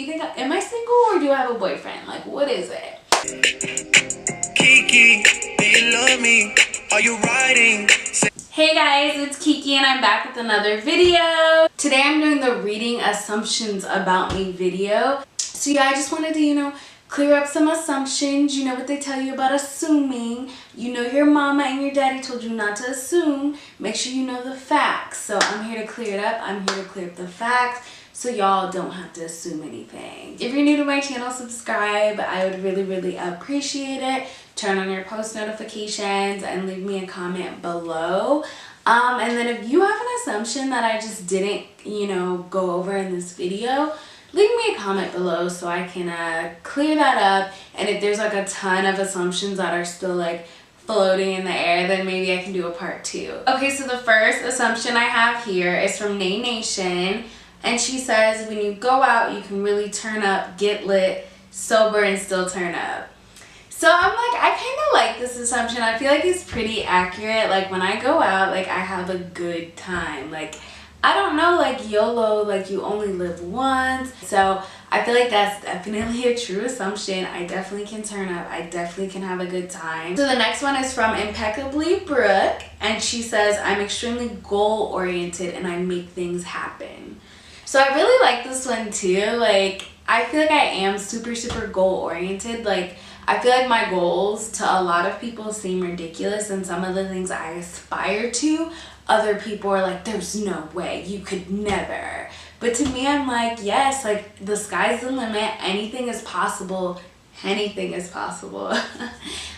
you think, am I single or do I have a boyfriend? Like, what is it? Kiki, do you love me? Are you riding? Hey guys, it's Kiki and I'm back with another video. Today I'm doing the reading assumptions about me video. So yeah, I just wanted to, clear up some assumptions. You know what they tell you about assuming. You know your mama and your daddy told you not to assume. Make sure you know the facts. So I'm here to clear it up. I'm here to clear up the facts so y'all don't have to assume anything. If you're new to my channel, subscribe. I would really appreciate it. Turn on your post notifications and leave me a comment below. And then if you have an assumption that I just didn't, go over in this video, leave me a comment below so I can clear that up. And if there's like a ton of assumptions that are still like floating in the air, then maybe I can do a part 2. Okay, so the first assumption I have here is from Nay Nation. And she says, when you go out, you can really turn up, get lit, sober, and still turn up. So I'm like, I kind of like this assumption. I feel like it's pretty accurate. Like when I go out, like I have a good time. Like, I don't know, like YOLO, like you only live once. So I feel like that's definitely a true assumption. I definitely can turn up. I definitely can have a good time. So the next one is from Impeccably Brooke. And she says, I'm extremely goal-oriented and I make things happen. So I really like this one too. Like, I feel like I am super goal-oriented. Like, I feel like my goals to a lot of people seem ridiculous, and some of the things I aspire to, other people are like, there's no way, you could never. But to me, I'm like, yes, like the sky's the limit. Anything is possible. Anything is possible.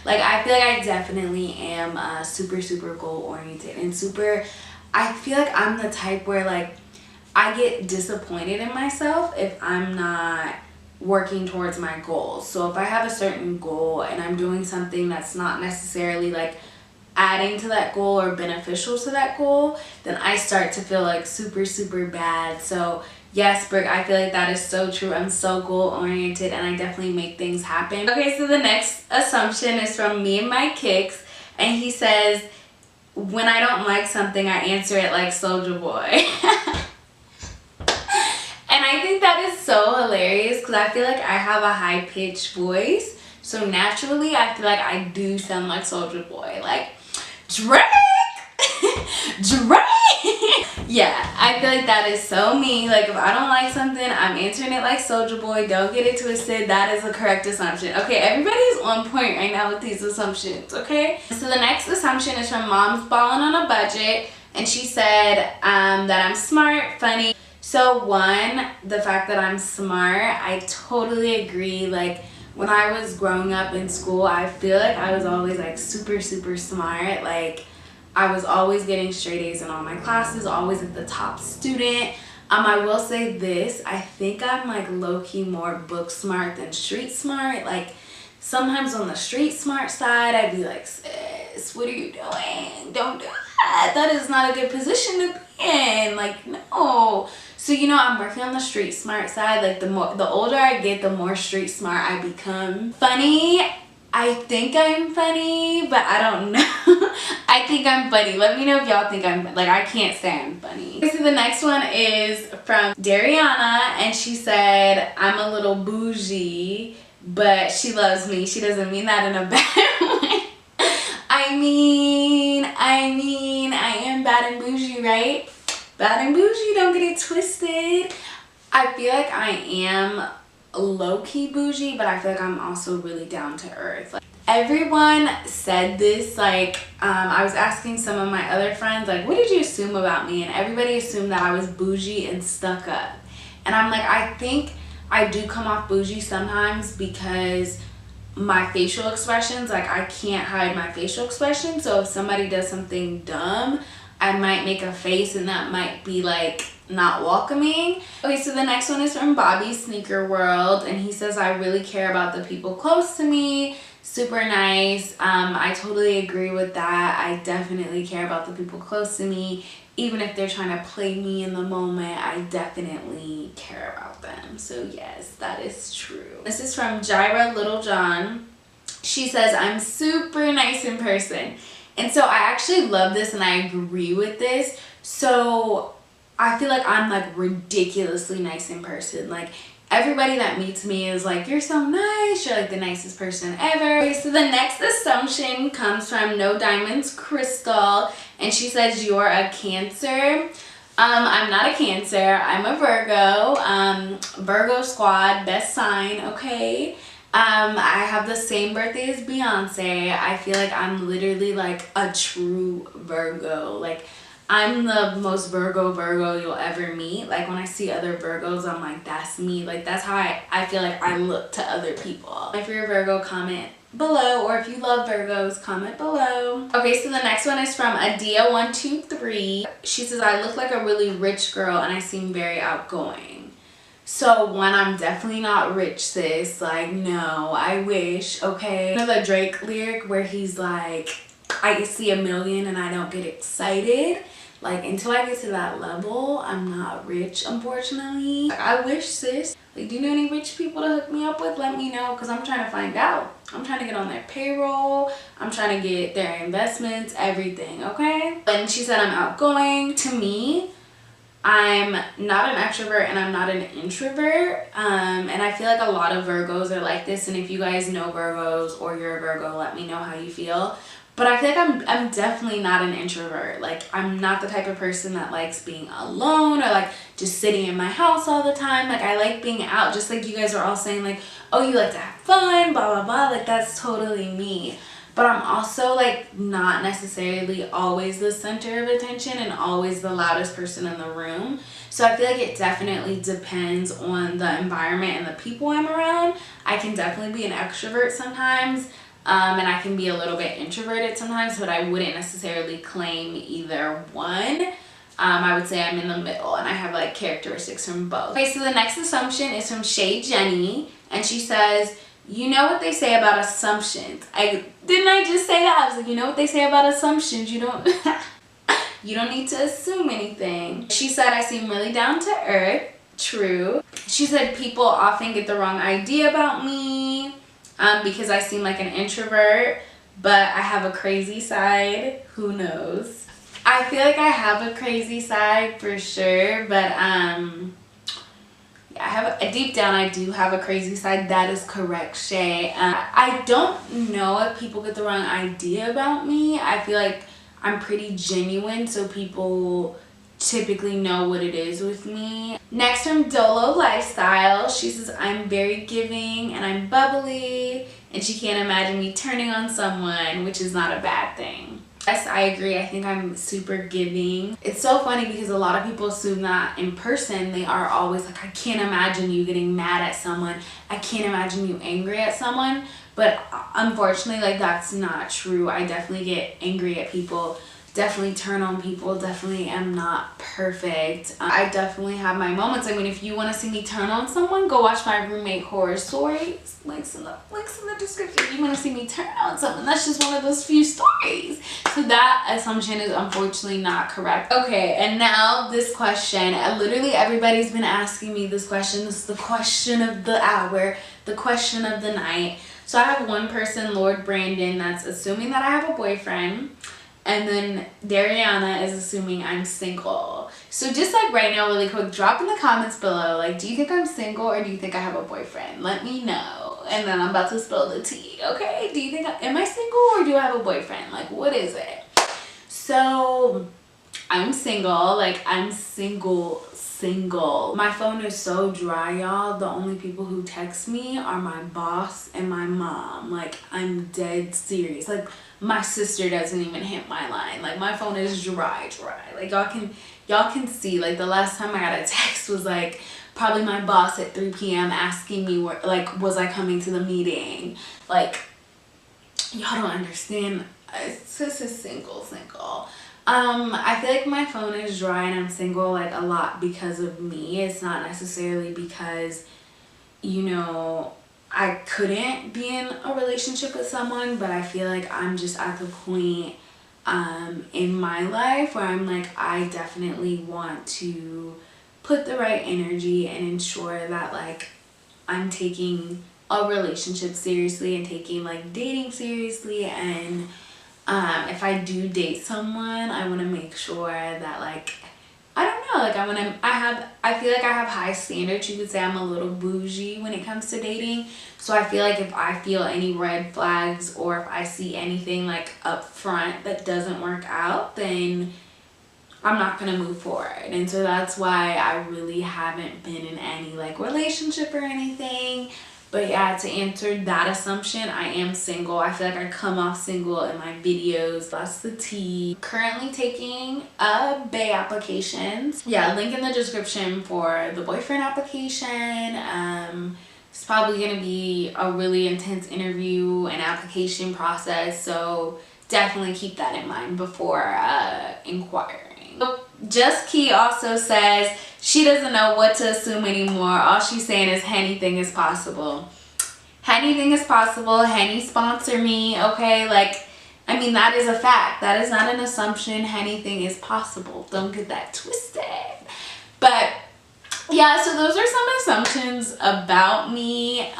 Like, I feel like I definitely am super goal-oriented and I feel like I'm the type where like I get disappointed in myself if I'm not working towards my goals. So if I have a certain goal and I'm doing something that's not necessarily like adding to that goal or beneficial to that goal, then I start to feel like super bad. So yes, Brooke, I feel like that is so true. I'm so goal oriented and I definitely make things happen. Okay, so the next assumption is from Me and My Kicks, and he says, when I don't like something, I answer it like Soulja Boy. And I think that is so hilarious because I feel like I have a high-pitched voice. So naturally, I feel like I do sound like Soulja Boy. Like, Drake! Drake! Yeah, I feel like that is so me. Like, if I don't like something, I'm answering it like Soulja Boy. Don't get it twisted. That is a correct assumption. Okay, everybody's on point right now with these assumptions, okay? So the next assumption is from Mom's Ballin' on a Budget. And she said that I'm smart, funny. So one, the fact that I'm smart, I totally agree. Like when I was growing up in school, I feel like I was always like super smart. Like I was always getting straight A's in all my classes, always at the top student. I will say this, I think I'm like low-key more book smart than street smart. Like sometimes on the street smart side, I'd be like, sis, what are you doing? Don't do that. That is not a good position to be in. Like, no. So, I'm working on the street smart side. Like, the older I get, the more street smart I become. Funny, I think I'm funny, but I don't know. I think I'm funny. Let me know if y'all think I'm funny. Like, I can't say I'm funny. Okay, so the next one is from Dariana, and she said, I'm a little bougie, but she loves me. She doesn't mean that in a bad way. I mean, I am bad and bougie, right? Bad and bougie, don't get it twisted. I feel like I am low-key bougie, but I feel like I'm also really down to earth. Like, everyone said this, like, I was asking some of my other friends, like, what did you assume about me? And everybody assumed that I was bougie and stuck up. And I'm like, I think I do come off bougie sometimes because my facial expressions, like I can't hide my facial expressions. So if somebody does something dumb, I might make a face and that might be like not welcoming. Okay, so the next one is from Bobby's Sneaker World, and he says, I really care about the people close to me. Super nice. I totally agree with that. I definitely care about the people close to me. Even if they're trying to play me in the moment, I definitely care about them. So yes, that is true. This is from Jira Littlejohn. She says, I'm super nice in person. And so I actually love this and I agree with this. So I feel like I'm like ridiculously nice in person. Like everybody that meets me is like, you're so nice, you're like the nicest person ever. Okay, so the next assumption comes from No Diamonds Crystal, and she says you're a Cancer. I'm not a Cancer, I'm a Virgo. Virgo Squad, best sign, okay? I have the same birthday as Beyonce. I feel like I'm literally like a true Virgo. Like, I'm the most Virgo you'll ever meet. Like, when I see other Virgos, I'm like, that's me. Like, that's how I feel like I look to other people. If you're a Virgo, comment below, or if you love Virgos, comment below. Okay, so the next one is from Adia123. She says, I look like a really rich girl and I seem very outgoing. So one, I'm definitely not rich, sis. Like, no, I wish. Okay, you know the Drake lyric where he's like, I see $1 million and I don't get excited? Like, until I get to that level, I'm not rich, unfortunately. Like, I wish, sis. Like, do you know any rich people to hook me up with? Let me know, because I'm trying to find out. I'm trying to get on their payroll. I'm trying to get their investments, everything, okay? And she said I'm outgoing. To me, I'm not an extrovert and I'm not an introvert. And I feel like a lot of Virgos are like this. And if you guys know Virgos or you're a Virgo, let me know how you feel. But I feel like I'm definitely not an introvert. Like, I'm not the type of person that likes being alone or like just sitting in my house all the time. Like, I like being out, just like you guys are all saying, like, oh, you like to have fun, blah, blah, blah. Like, that's totally me. But I'm also like not necessarily always the center of attention and always the loudest person in the room. So I feel like it definitely depends on the environment and the people I'm around. I can definitely be an extrovert sometimes. And I can be a little bit introverted sometimes, but I wouldn't necessarily claim either one. I would say I'm in the middle and I have like characteristics from both. Okay, so the next assumption is from Shay Jenny, and she says, you know what they say about assumptions. Didn't I just say that? I was like, you know what they say about assumptions? You don't you don't need to assume anything. She said, I seem really down to earth. True. She said people often get the wrong idea about me. Because I seem like an introvert, but I have a crazy side. Who knows? I feel like I have a crazy side for sure, but yeah, I have deep down I do have a crazy side. That is correct, Shay. I don't know if people get the wrong idea about me. I feel like I'm pretty genuine, so people typically know what it is with me. Next, from Dolo Lifestyle, she says I'm very giving and I'm bubbly and she can't imagine me turning on someone, which is not a bad thing. Yes, I agree. I think I'm super giving. It's so funny because a lot of people assume that in person they are always like, I can't imagine you getting mad at someone, I can't imagine you angry at someone. But unfortunately, like, that's not true. I definitely get angry at people, definitely turn on people, definitely am not perfect. I definitely have my moments. I mean, if you want to see me turn on someone, go watch my roommate horror stories. Links in the description. If you want to see me turn on someone, that's just one of those few stories. So that assumption is unfortunately not correct. Okay, and now this question. Literally everybody's been asking me this question. This is the question of the hour, the question of the night. So I have one person, Lord Brandon, that's assuming that I have a boyfriend. And then Dariana is assuming I'm single. So just like right now, really quick, drop in the comments below, like, do you think I'm single or do you think I have a boyfriend? Let me know. And then I'm about to spill the tea, okay? Do you think, am I single or do I have a boyfriend? Like, what is it? So I'm single. Like, I'm single. My phone is so dry, y'all. The only people who text me are my boss and my mom. Like, I'm dead serious. Like, my sister doesn't even hit my line. Like, my phone is dry. Like, y'all can see, like, the last time I got a text was like probably my boss at 3 p.m. asking me where, like, was I coming to the meeting? Like, y'all don't understand. It's just a single. I feel like my phone is dry and I'm single, like, a lot because of me. It's not necessarily because, you know, I couldn't be in a relationship with someone, but I feel like I'm just at the point in my life where I'm like, I definitely want to put the right energy and ensure that, like, I'm taking a relationship seriously and taking, like, dating seriously. And if I do date someone, I want to make sure that, like, I don't know, like I feel like I have high standards. You could say I'm a little bougie when it comes to dating. So I feel like if I feel any red flags or if I see anything like up front that doesn't work out, then I'm not gonna move forward. And so that's why I really haven't been in any like relationship or anything. But yeah, to answer that assumption, I am single. I feel like I come off single in my videos. That's the tea. Currently taking bae applications. Yeah, link in the description for the boyfriend application. It's probably gonna be a really intense interview and application process, so definitely keep that in mind before inquiring. Just Key also says she doesn't know what to assume anymore. All she's saying is anything is possible. Anything is possible. Henny sponsor me, okay? Like, I mean, that is a fact. That is not an assumption. Anything is possible. Don't get that twisted. But yeah, so those are some assumptions about me.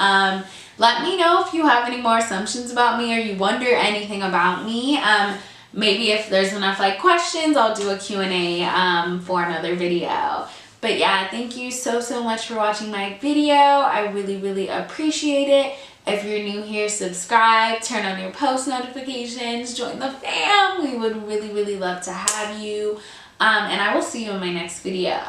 Let me know if you have any more assumptions about me or you wonder anything about me. Maybe if there's enough like questions, I'll do a Q&A for another video. But yeah, thank you so much for watching my video. I really appreciate it. If you're new here, subscribe, turn on your post notifications, join the fam. We would really love to have you. And I will see you in my next video.